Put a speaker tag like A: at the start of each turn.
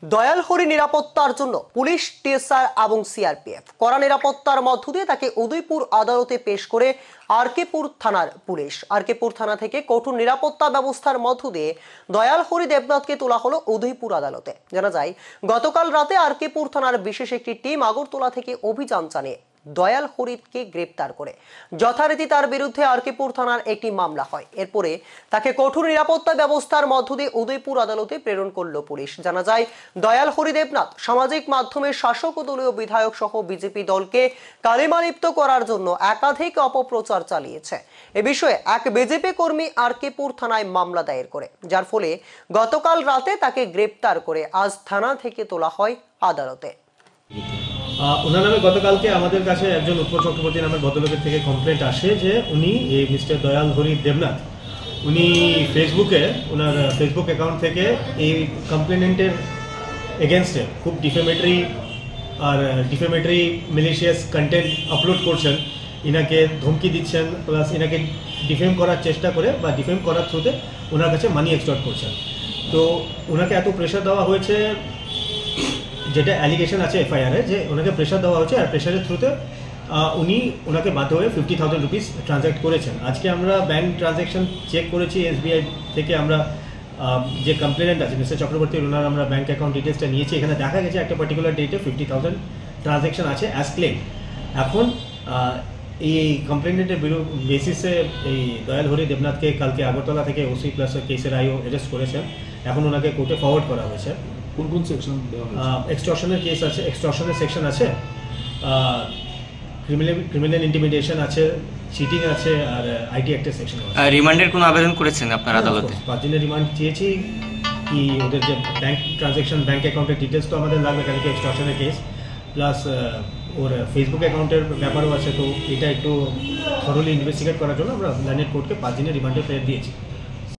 A: দয়ালহরি নিরাপত্তার জন্য police, TSR এবং সিআরপিএফ কড়া নিরাপত্তার মধ্য দিয়ে তাকে উদয়পুর আদালতে পেশ করে আরকেপুর থানার পুলিশ। আরকেপুর থানা থেকে কঠোর নিরাপত্তা ব্যবস্থার মধ্য দিয়ে দয়ালহরি দেবনাথকে তোলা হলো উদয়পুর আদালতে। জানা যায়, গতকাল রাতে আরকেপুর থানার বিশেষ একটি টিম আগরতলা থেকে অভিযান চালিয়ে দয়ালহরিকে গ্রেপ্তার করে যথারীতি তার বিরুদ্ধে আরকেপুর থানার একটি মামলা হয়। এরপরে তাকে কঠোর নিরাপত্তা ব্যবস্থার মধ্য দিয়ে উদয়পুর আদালতে প্রেরণ করল পুলিশ। জানা যায়, দয়ালহরি দেবনাথ সামাজিক মাধ্যমে শাসক ও দলীয় বিধায়ক সহ বিজেপি দলকে কালিমালিপ্ত করার জন্য একাধিক অপপ্রচার চালিয়েছে। এ বিষয়ে এক বিজেপি কর্মী আরকেপুর থানায় মামলা দায়ের করে, যার ফলে গতকাল রাতে তাকে গ্রেপ্তার করে আজ থানা থেকে তোলা হয় আদালতে।
B: ওনার নামে গতকালকে আমাদের কাছে একজন উৎপল চক্রবর্তী নামের ভদ্রলোকের থেকে কমপ্লেন্ট আসে যে উনি এই মিস্টার দয়ালহরি দেবনাথ উনি ফেসবুকে ওনার ফেসবুক অ্যাকাউন্ট থেকে এই কমপ্লেনেন্টের এগেনস্টে খুব ডিফেমেটরি মিলিশিয়াস কন্টেন্ট আপলোড করছেন, ইনাকে ধমকি দিচ্ছেন, প্লাস ইনাকে ডিফেম করার চেষ্টা করে বা ডিফেম করার থ্রুতে ওনার কাছে মানি এক্সটর্ট করছেন। তো ওনাকে এত প্রেশার দেওয়া হয়েছে, যেটা অ্যালিগেশন আছে এফআইআরে, যে ওনাকে প্রেশার দেওয়া হচ্ছে আর প্রেশারের থ্রুতে উনি ওনাকে বাধ্য হয়ে 50,000 রুপিস ট্রানজ্যাক্ট করেছেন। আজকে আমরা ব্যাঙ্ক ট্রানজ্যাকশন চেক করেছি, এসবিআই থেকে আমরা যে কমপ্লেনেন্ট আছে মিস্টার চক্রবর্তী ওনার আমরা ব্যাঙ্ক অ্যাকাউন্ট ডিটেলসটা নিয়েছি। এখানে দেখা গেছে একটা পার্টিকুলার ডেটে 50,000 ট্রানজ্যাকশন আছে অ্যাজ ক্লেম। এখন এই কমপ্লেনেন্টের বেসিসে এই দয়ালহরি দেবনাথকে কালকে আগরতলা থেকে ওসি প্লাস কেসের আইও অ্যারেস্ট করেছেন। এখন ওনাকে কোর্টে ফরওয়ার্ড করা হয়েছে।
C: কোন কোন সেকশন দেওয়া হয়েছে?
B: এক্সটর্শনের কেস আছে, এক্সটর্শনের সেকশন আছে, ক্রিমিনাল ইন্টিমিডেশন আছে, চিটিং আছে, আর আইটি অ্যাক্টের সেকশন আছে।
D: রিমান্ডের কোনো আবেদন করেছেন আপনার আদালতে?
B: 5 দিনের রিমান্ড চেয়েছি। কি ওদের যে ব্যাংক ট্রানজ্যাকশন, ব্যাংক অ্যাকাউন্টের ডিটেলস তো আমাদের লাগবে, কারণ কি এক্সটর্শনের কেস, প্লাস ওর ফেসবুক অ্যাকাউন্টের ব্যাপারও আছে। তো এটা একটু থরলি ইনভেস্টিগেট করার জন্য আমরা ল্যান্ডেড কোর্টকে 5 দিনের রিমান্ডে ফেরত দিয়েছি।